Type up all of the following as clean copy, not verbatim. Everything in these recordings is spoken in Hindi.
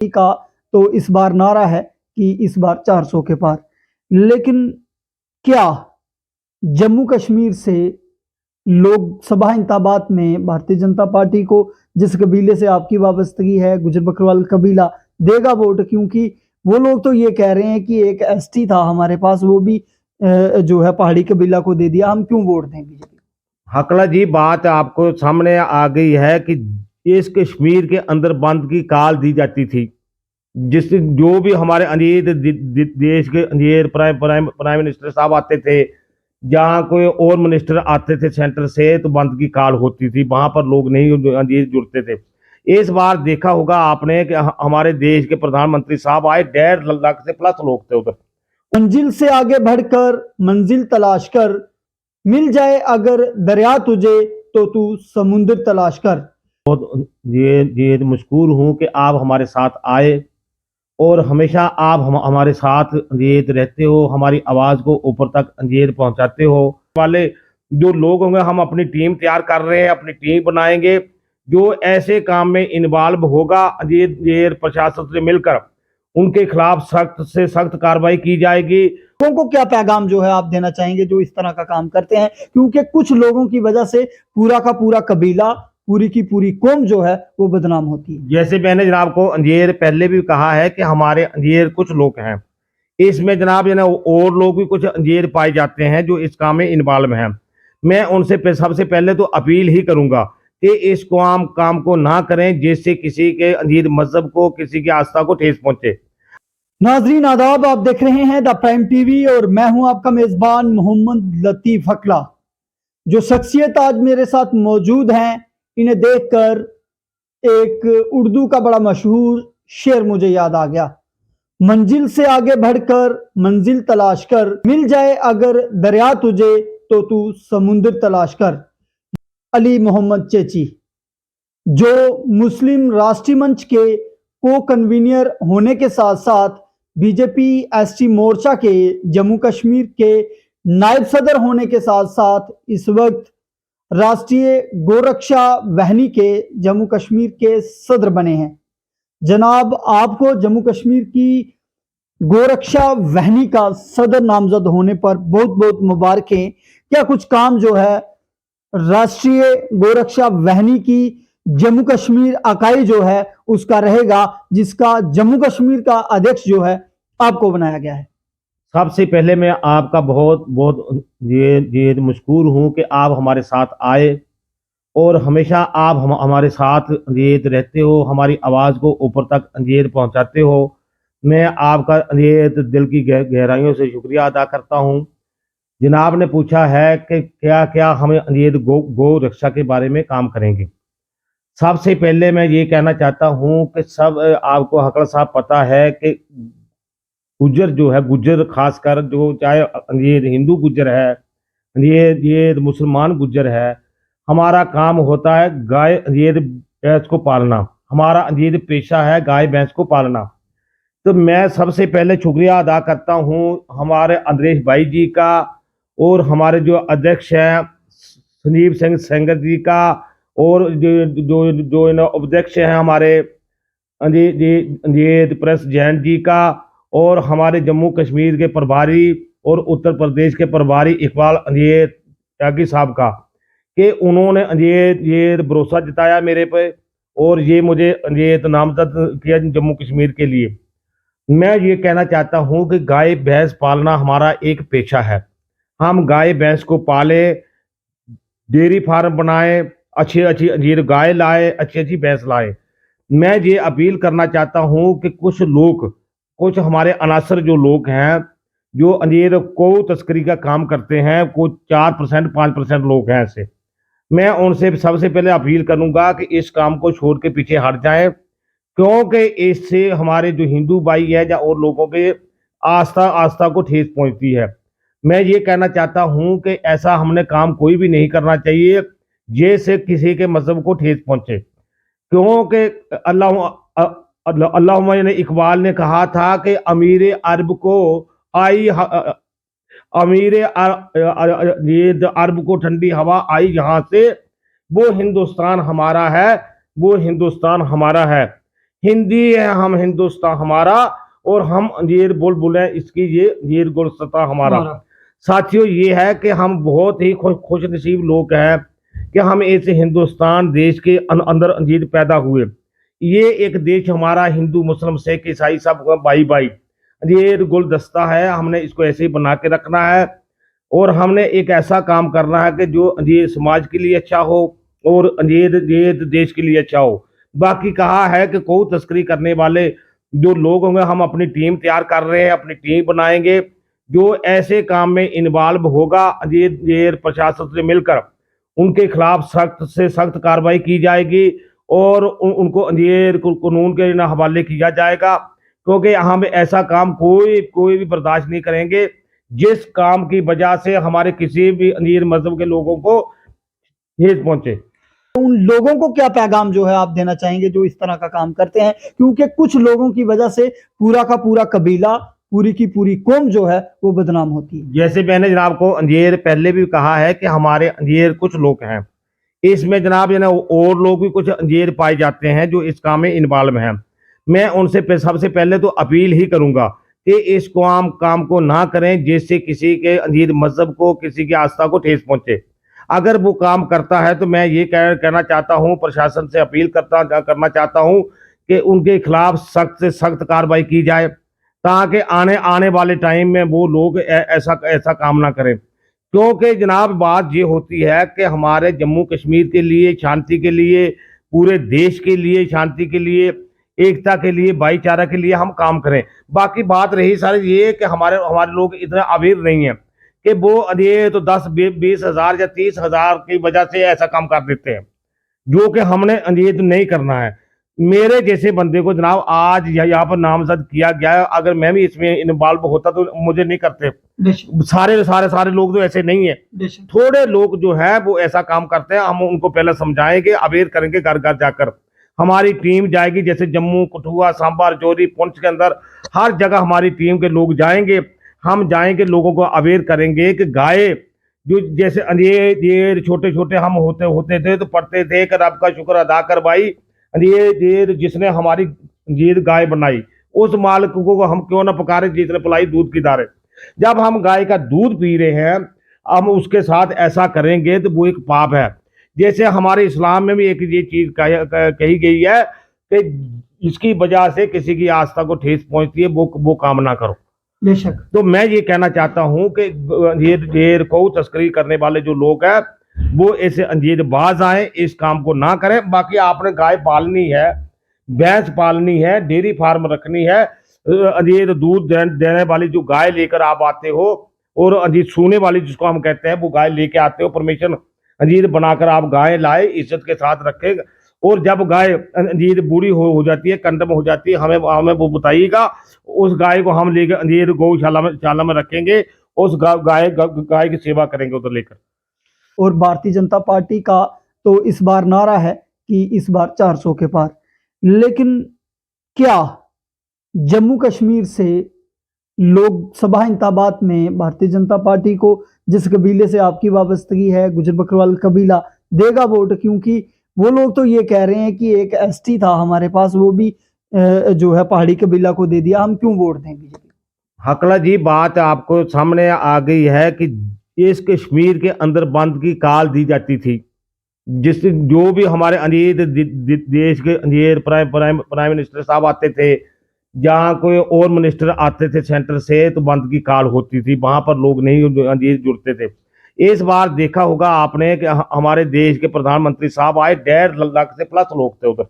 का तो इस बार नारा है कि इस बार 400 के पार। लेकिन क्या जम्मू कश्मीर से लोकसभा इंतखाबात में भारतीय जनता पार्टी को, जिस कबीले से आपकी वाबस्तगी है, गुजर बकरवाल कबीला, देगा वोट? क्योंकि वो लोग तो ये कह रहे हैं कि एक एसटी था हमारे पास, वो भी जो है पहाड़ी कबीला को दे दिया, हम क्यों वोट दें बीजेपी? हकला जी, बात आपको सामने आ गई है कि इस कश्मीर के अंदर बंद की काल दी जाती थी, जिस जो भी हमारे अंजीर देश के अंजीर प्राइम मिनिस्टर साहब आते थे, जहाँ कोई और मिनिस्टर आते थे सेंटर से, तो बंद की काल होती थी, वहां पर लोग नहीं अंजीर जुड़ते थे। इस बार देखा होगा आपने कि हमारे देश के प्रधानमंत्री साहब आए, 1.5 लाख से प्लस लोग थे उधर। मंजिल से आगे बढ़कर मंजिल तलाश कर, मिल जाए अगर दरिया तुझे तो तू समुद्र तलाश कर। बहुत ये मशकूर हूँ कि आप हमारे साथ आए और हमेशा आप हमारे साथ अंजेद रहते हो, हमारी आवाज़ को ऊपर तक अंजेद पहुंचाते हो। वाले जो लोग होंगे, हम अपनी टीम तैयार कर रहे हैं, अपनी टीम बनाएंगे जो ऐसे काम में इन्वॉल्व होगा। अंजेद प्रशासन से मिलकर उनके खिलाफ सख्त से सख्त कार्रवाई की जाएगी। लोगों को क्या पैगाम जो है आप देना चाहेंगे जो इस तरह का काम करते हैं? क्योंकि कुछ लोगों की वजह से पूरा का पूरा कबीला, पूरी की पूरी कौम जो है वो बदनाम होती है। जैसे मैंने जनाब को अंजेर पहले भी कहा है कि हमारे अंजेर कुछ लोग हैं, इसमें जनाब और लोग भी कुछ अंजेर पाए जाते हैं जो इस काम में इन्वॉल्व हैं। मैं उनसे सबसे पहले तो अपील ही करूंगा कि इस काम को ना करें जिससे किसी के अंजीर मजहब को, किसी की आस्था को ठेस पहुंचे। नाजरीन आदाब, आप देख रहे हैं द प्राइम टीवी और मैं हूं आपका मेजबान मोहम्मद लतीफ हकला। जो शख्सियत आज मेरे साथ मौजूद हैं, इन्हें देखकर एक उर्दू का बड़ा मशहूर शेर मुझे याद आ गया। मंजिल से आगे बढ़कर मंजिल तलाश कर, मिल जाए अगर दरिया तुझे तो तू समुद्र तलाश कर। अली मोहम्मद चेची, जो मुस्लिम राष्ट्रीय मंच के को कन्वीनियर होने के साथ साथ बीजेपी एसटी मोर्चा के जम्मू कश्मीर के नायब सदर होने के साथ साथ इस वक्त राष्ट्रीय गोरक्षा वाहिनी के जम्मू कश्मीर के सदर बने हैं। जनाब, आपको जम्मू कश्मीर की गोरक्षा वाहिनी का सदर नामजद होने पर बहुत बहुत मुबारकें। क्या कुछ काम जो है राष्ट्रीय गोरक्षा वाहिनी की जम्मू कश्मीर इकाई जो है उसका रहेगा, जिसका जम्मू कश्मीर का अध्यक्ष जो है आपको बनाया गया है? सबसे पहले मैं आपका बहुत बहुत ये मशकूर हूँ कि आप हमारे साथ आए और हमेशा आप हमारे साथ अंजेद रहते हो, हमारी आवाज़ को ऊपर तक अंजेद पहुंचाते हो। मैं आपका अंजेद दिल की गहराइयों से शुक्रिया अदा करता हूं। जनाब ने पूछा है कि क्या क्या हम अंजेद गौ रक्षा के बारे में काम करेंगे। सबसे पहले मैं ये कहना चाहता हूं कि सब आपको हकला साहब पता है कि गुज्जर जो है, गुज्जर खासकर जो चाहे ये हिंदू गुज्जर है, ये मुसलमान गुज्जर है, हमारा काम होता है गाय ये भैंस को पालना। हमारा ये पेशा है गाय भैंस को पालना। तो मैं सबसे पहले शुक्रिया अदा करता हूँ हमारे अंदरेश भाई जी का और हमारे जो अध्यक्ष हैं संजीव सिंह सेंगर जी का, और जो जो जो उपाध्यक्ष हैं हमारे अंजीत प्रेस जैन जी का, और हमारे जम्मू कश्मीर के प्रभारी और उत्तर प्रदेश के प्रभारी इकबाल अंजीत त्यागी साहब का, कि उन्होंने ये भरोसा जताया मेरे पे और ये मुझे अंजीत नामजद किया जम्मू कश्मीर के लिए। मैं ये कहना चाहता हूँ कि गाय भैंस पालना हमारा एक पेशा है। हम गाय भैंस को पाले, डेयरी फार्म बनाए, अच्छी अच्छी अंजीर गाय लाए, अच्छी अच्छी भैंस लाए। मैं ये अपील करना चाहता हूँ कि कुछ हमारे अनासर जो लोग हैं, जो अंजीर को तस्करी का काम करते हैं, कुछ 4% 5% लोग हैं ऐसे। मैं उनसे सबसे पहले अपील करूंगा कि इस काम को छोड़ के पीछे हट जाएं, क्योंकि इससे हमारे जो हिंदू भाई है या और लोगों के आस्था को ठेस पहुंचती है। मैं ये कहना चाहता हूं कि ऐसा हमने काम कोई भी नहीं करना चाहिए जैसे किसी के मजहब को ठेस पहुंचे, क्योंकि अल्लाह ने इकबाल ने कहा था कि अमीर अरब को आई ये अरब को ठंडी हवा आई यहाँ से, वो हिंदुस्तान हमारा है, वो हिंदुस्तान हमारा है। हिंदी है, हम हिंदुस्तान हमारा, और हम अंजीर बुलबुल है इसकी, ये अंजीर गुलदस्ता हमारा। साथियों, ये है कि हम बहुत ही खुश नसीब लोग हैं कि हम इस हिंदुस्तान देश के अंदर अंजीर पैदा हुए। ये एक देश हमारा हिंदू मुस्लिम सिख ईसाई सब भाई भाई, अंजीर गुलदस्ता है, हमने इसको ऐसे ही बना के रखना है। और हमने एक ऐसा काम करना है कि जो अंजीर समाज के लिए अच्छा हो और अंजीर अंजीर देश के लिए अच्छा हो। बाकी कहा है कि कोई तस्करी करने वाले जो लोग होंगे, हम अपनी टीम तैयार कर रहे हैं, अपनी टीम बनाएंगे जो ऐसे काम में इन्वॉल्व होगा। अंजीर अंजीर प्रशासन से मिलकर उनके खिलाफ सख्त से सख्त कार्रवाई की जाएगी और उनको अंजीर कानून के ना हवाले किया जाएगा, क्योंकि हम ऐसा काम कोई कोई भी बर्दाश्त नहीं करेंगे जिस काम की वजह से हमारे किसी भी अंजीर मजहब के लोगों को ठेस पहुंचे। उन लोगों को क्या पैगाम जो है आप देना चाहेंगे जो इस तरह का काम करते हैं, क्योंकि कुछ लोगों की वजह से पूरा का पूरा कबीला, पूरी की पूरी कौम जो है वो बदनाम होती है। जैसे मैंने जनाब को अंजीर पहले भी कहा है कि हमारे अंजीर कुछ लोग हैं, इसमें जनाब और लोग भी कुछ अंजीर पाए जाते हैं जो इस काम में इन्वॉल्व हैं। मैं उनसे सबसे पहले तो अपील ही करूंगा कि इस काम को ना करें जिससे किसी के अंजीर मजहब को, किसी की आस्था को ठेस पहुंचे। अगर वो काम करता है तो मैं ये कहना चाहता हूँ, प्रशासन से अपील करना चाहता हूँ कि उनके खिलाफ सख्त से सख्त कार्रवाई की जाए, ताकि आने आने वाले टाइम में वो लोग ऐसा ऐसा काम ना करें। क्योंकि जनाब बात ये होती है कि हमारे जम्मू कश्मीर के लिए, शांति के लिए, पूरे देश के लिए, शांति के लिए, एकता के लिए, भाईचारा के लिए हम काम करें। बाकी बात रही सर ये कि हमारे हमारे लोग इतने अवेयर नहीं है कि वो ये तो 10-20 हज़ार या 30 हज़ार की वजह से ऐसा काम कर देते हैं, जो कि हमने अंजीर नहीं करना है। मेरे जैसे बंदे को जनाब आज यहाँ पर नामजद किया गया है, अगर मैं भी इसमें इन्वॉल्व होता तो मुझे नहीं करते। सारे लोग तो ऐसे नहीं है, थोड़े लोग जो है वो ऐसा काम करते हैं। हम उनको पहले समझाएंगे, अवेयर करेंगे, घर घर जाकर हमारी टीम जाएगी। जैसे जम्मू, कठुआ, सांबा, राजौरी, पुंछ के अंदर हर जगह हमारी टीम के लोग जाएंगे। हम जाएंगे, लोगों को अवेयर करेंगे कि गाय जो जैसे अंजीर छोटे छोटे हम होते थे तो पढ़ते थे कि रब का शुक्र अदा कर भाई, अंजीर जिसने हमारी अंजीर गाय बनाई, उस मालिक को हम क्यों ना पुकारे जिसने पिलाई दूध की धारे। जब हम गाय का दूध पी रहे हैं, हम उसके साथ ऐसा करेंगे तो वो एक पाप है। जैसे हमारे इस्लाम में भी एक ये चीज कही गई है कि इसकी वजह से किसी की आस्था को ठेस पहुंचती है, वो काम ना करो। बेशक। तो मैं ये कहना चाहता हूं कि अंजीर को तस्करी करने वाले जो लोग हैं वो ऐसे अंजीर बाज आए, इस काम को ना करें। बाकी आपने गाय पालनी है, भैंस पालनी है, डेयरी फार्म रखनी है, अंजीर दूध देने वाली जो गाय लेकर आप आते हो, और अंजीर सूने वाली जिसको हम कहते हैं, वो गाय लेके आते हो, परमिशन अंजीर बनाकर आप गाय लाए, इज्जत के साथ रखे। और जब गाय अंजीर बूढ़ी हो जाती है, कंडम हो जाती है, हमें वो बताइएगा, उस गाय को हम लेकर अंजीर गौशाला में रखेंगे, उस गाय की सेवा करेंगे उधर लेकर। और भारतीय जनता पार्टी का तो इस बार नारा है कि इस बार 400 के पार, लेकिन क्या जम्मू कश्मीर से लोकसभा इंतखाबात में भारतीय जनता पार्टी को, जिस कबीले से आपकी वाबस्तगी है, गुजर बकरवाल कबीला, देगा वोट? क्योंकि वो लोग तो ये कह रहे हैं कि एक एसटी था हमारे पास, वो भी जो है पहाड़ी कबीला को दे दिया, हम क्यों वोट दें बीजेपी? हकला जी, बात आपको सामने आ गई है कि इस कश्मीर के अंदर बंद की काल दी जाती थी, जिससे जो भी हमारे अंजीर देश के अंजीर प्राइम मिनिस्टर साहब आते थे, जहाँ कोई और मिनिस्टर आते थे सेंटर से, तो बंद की काल होती थी, वहां पर लोग नहीं अंजीर जुड़ते थे। इस बार देखा होगा आपने कि हमारे देश के प्रधानमंत्री साहब आए, 1.5 लाख से प्लस लोग थे उधर,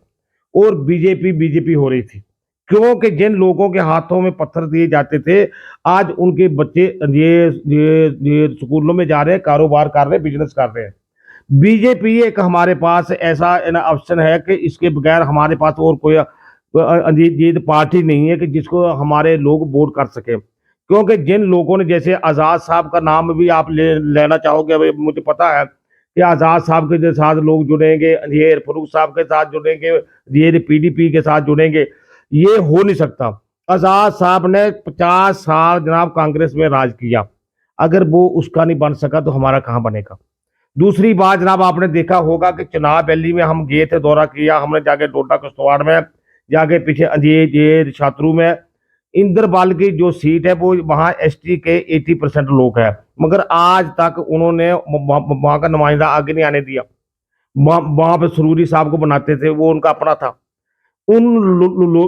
और बीजेपी हो रही थी। क्योंकि जिन लोगों के हाथों में पत्थर दिए जाते थे, आज उनके बच्चे ये स्कूलों में जा रहे हैं, कारोबार कर रहे हैं, बिजनेस कर रहे हैं। बीजेपी एक हमारे पास ऐसा ऑप्शन है कि इसके बगैर हमारे पास और कोई अंजीर पार्टी नहीं है कि जिसको हमारे लोग वोट कर सके। क्योंकि जिन लोगों ने, जैसे आज़ाद साहब का नाम भी आप लेना चाहोगे, अभी मुझे पता है कि आज़ाद साहब के साथ लोग जुड़ेंगे, अंजीर फरूक साहब के साथ जुड़ेंगे, अंजीर पीडीपी के साथ जुड़ेंगे, ये हो नहीं सकता। आज़ाद साहब ने 50 साल जनाब कांग्रेस में राज किया, अगर वो उसका नहीं बन सका तो हमारा कहाँ बनेगा। दूसरी बात जनाब, आपने देखा होगा कि चुनाव वैली में हम गए थे, दौरा किया हमने जाके, डोडा किश्तवाड़ में जाके पीछे अंजेर छात्रू में इंद्रपाल की जो सीट है वो वहाँ एसटी के 80% लोग हैं, मगर आज तक उन्होंने वहाँ का नुमाइंदा आगे नहीं आने दिया। वहाँ पे सरूरी साहब को बनाते थे, वो उनका अपना था। उन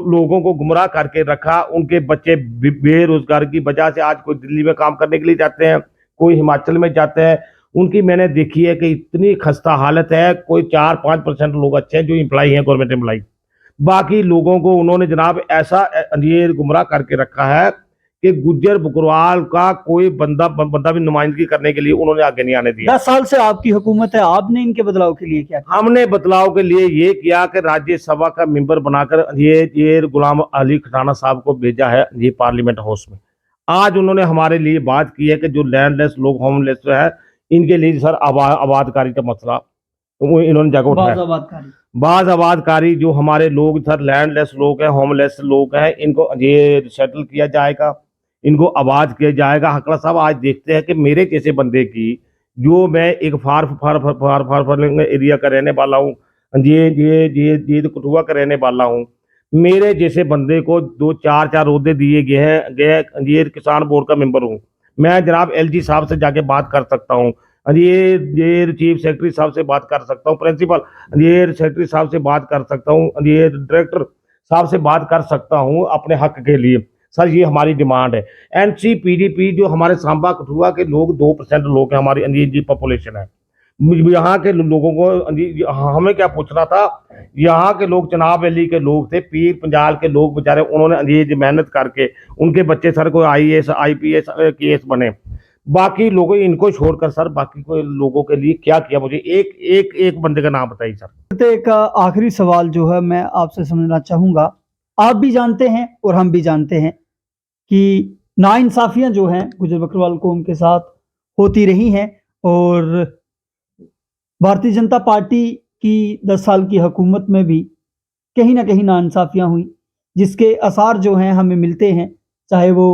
लोगों को गुमराह करके रखा। उनके बच्चे बेरोजगार की वजह से आज कोई दिल्ली में काम करने के लिए जाते हैं, कोई हिमाचल में जाते हैं। उनकी मैंने देखी है कि इतनी खस्ता हालत है। कोई 4-5% लोग अच्छे हैं जो एम्प्लॉय हैं, गवर्नमेंट एम्प्लॉय। बाकी लोगों को उन्होंने जनाब ऐसा अंधेर गुमराह करके रखा है कि गुज्जर बकरवाल का कोई बंदा भी नुमाइंदगी करने के लिए उन्होंने आगे नहीं आने दिया। 10 साल से आपकी हुकूमत है, आपने इनके बदलाव के लिए क्या किया? हमने बदलाव के लिए ये किया कि राज्यसभा का मेंबर बनाकर ये गुलाम अली खटाना साहब को भेजा है ये पार्लियामेंट हाउस में। आज उन्होंने हमारे लिए बात की है कि जो लैंडलेस लोग, होमलेस है, इनके लिए सर आबादकारी का मसला वो इन्होंने जगह उठाया। बाज आबादकारी जो हमारे लोग सर लैंडलेस लोग हैं, होमलेस लोग हैं, इनको ये सेटल किया जाएगा, इनको आबाद किया जाएगा। हकला साहब आज देखते हैं कि मेरे जैसे बंदे की, जो मैं एक फार एरिया का रहने वाला हूँ, ये कठुआ का रहने वाला हूँ, मेरे जैसे बंदे को 2-4 ओहदे दिए गए हैं। ये किसान बोर्ड का मेंबर हूँ मैं, जनाब एलजी साहब से जाके बात कर सकता हूँ, ये चीफ सेक्रेटरी साहब से बात कर सकता हूँ, प्रिंसिपल ये सेक्रेटरी साहब से बात कर सकता हूँ, ये डायरेक्टर साहब से बात कर सकता हूँ अपने हक के लिए। सर ये हमारी डिमांड है। एनसी पीडीपी जो हमारे सांबा कठुआ के लोग 2% लोग हैं, हमारी अंजीर पॉपुलेशन है। यहाँ के लोगों को हमें क्या पूछना था, यहाँ के लोग चनाब वैली के लोग थे, पीर पंजाल के लोग बेचारे, उन्होंने अंजीर मेहनत करके उनके बच्चे सर को IAS IPS केस बने। बाकी लोगों इनको छोड़कर सर बाकी कोई लोगों के लिए क्या किया, मुझे एक बंदे का नाम बताइए सर। एक आखिरी सवाल जो है मैं आपसे समझना चाहूंगा, आप भी जानते हैं और हम भी जानते हैं कि नाइंसाफियां जो हैं गुजर बकरवाल कौम के साथ होती रही हैं, और भारतीय जनता पार्टी की 10 साल की हुकूमत में भी कहीं ना कहीं नाइंसाफियां हुई, जिसके आसार जो हैं हमें मिलते हैं। चाहे वो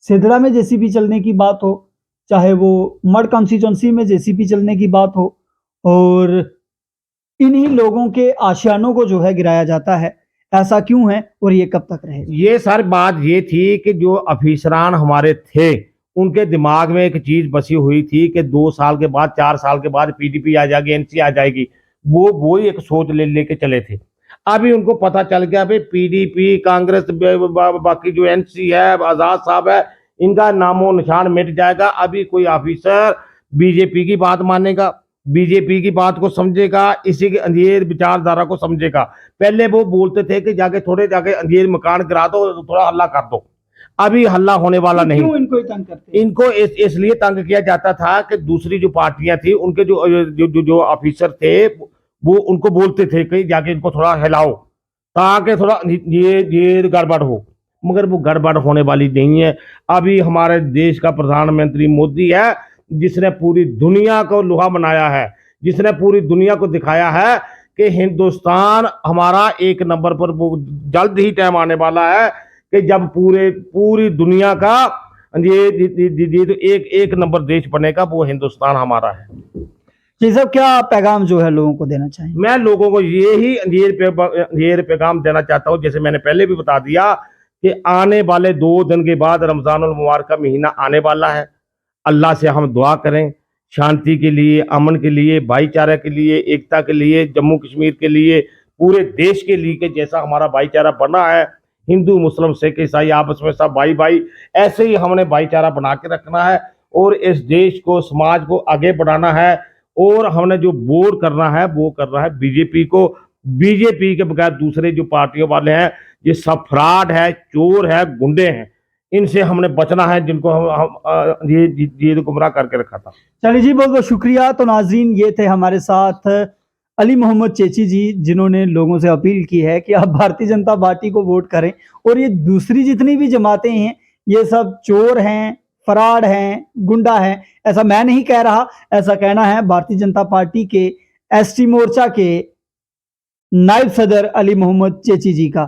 सिदड़ा में जेसीबी चलने की बात हो, चाहे वो मड कॉन्स्टिट्यूंसी में जेसीबी चलने की बात हो, और इन्हीं लोगों के आशियानों को जो है गिराया जाता है। ऐसा क्यों है और ये कब तक रहेगा? ये सर बात ये थी कि जो अफीसरान हमारे थे उनके दिमाग में एक चीज बसी हुई थी कि 2 साल के बाद 4 साल के बाद पीडीपी आ जाएगी, एनसी आ जाएगी, वो एक सोच लेके चले थे। अभी उनको पता चल गया भाई पीडीपी कांग्रेस बाकी जो एनसी है, आजाद साहब है, इनका नामो निशान मिट जाएगा। अभी कोई ऑफिसर बीजेपी की बात मानेगा, बीजेपी की बात को समझेगा, इसी के अंधेर विचारधारा को समझेगा। पहले वो बोलते थे कि जाके अंधेर मकान गिरा दो, थोड़ा हल्ला कर दो। अभी हल्ला होने वाला नहीं। क्यों इनको तंग करते? इनको इसलिए तंग किया जाता था कि दूसरी जो पार्टियां थी उनके जो ऑफिसर थे वो उनको बोलते थे कि जाके इनको थोड़ा हिलाओ ताकि थोड़ा ये गड़बड़ हो, मगर वो गड़बड़ होने वाली नहीं है। अभी हमारे देश का प्रधानमंत्री मोदी है जिसने पूरी दुनिया को लोहा बनाया है, जिसने पूरी दुनिया को दिखाया है कि हिंदुस्तान हमारा 1 नंबर पर, वो जल्द ही टाइम आने वाला है कि जब पूरी दुनिया का ये तो एक नंबर देश बनेगा, वो हिंदुस्तान हमारा है। जी साहब, क्या पैगाम जो है लोगों को देना चाहिए? मैं लोगों को यही अंधेर पैगाम देना चाहता हूँ, जैसे मैंने पहले भी बता दिया कि आने वाले 2 दिन के बाद रमजानुल मुबारक का महीना आने वाला है। अल्लाह से हम दुआ करें शांति के लिए, अमन के लिए, भाईचारा के लिए, एकता के लिए, जम्मू कश्मीर के लिए, पूरे देश के लिए, कि जैसा हमारा भाईचारा बना है, हिंदू मुस्लिम सिख ईसाई आपस में सब भाई भाई, ऐसे ही हमने भाईचारा बना के रखना है और इस देश को, समाज को आगे बढ़ाना है। और हमने जो वोट करना है वो करना है बीजेपी को। बीजेपी के बगैर दूसरे जो पार्टियों वाले हैं ये सब फ्रॉड है, चोर है, गुंडे हैं, इनसे हमने बचना है, जिनको हम ये गुमराह करके रखा था। चलिए जी, बहुत बहुत शुक्रिया। तो नाज़रीन, ये थे हमारे साथ अली मोहम्मद चेची जी, जिन्होंने लोगों से अपील की है कि आप भारतीय जनता पार्टी को वोट करें, और ये दूसरी जितनी भी जमातें हैं ये सब चोर हैं, फराड हैं, गुंडा हैं। ऐसा मैं नहीं कह रहा, ऐसा कहना है भारतीय जनता पार्टी के एसटी मोर्चा के नायब सदर अली मोहम्मद चेची जी का।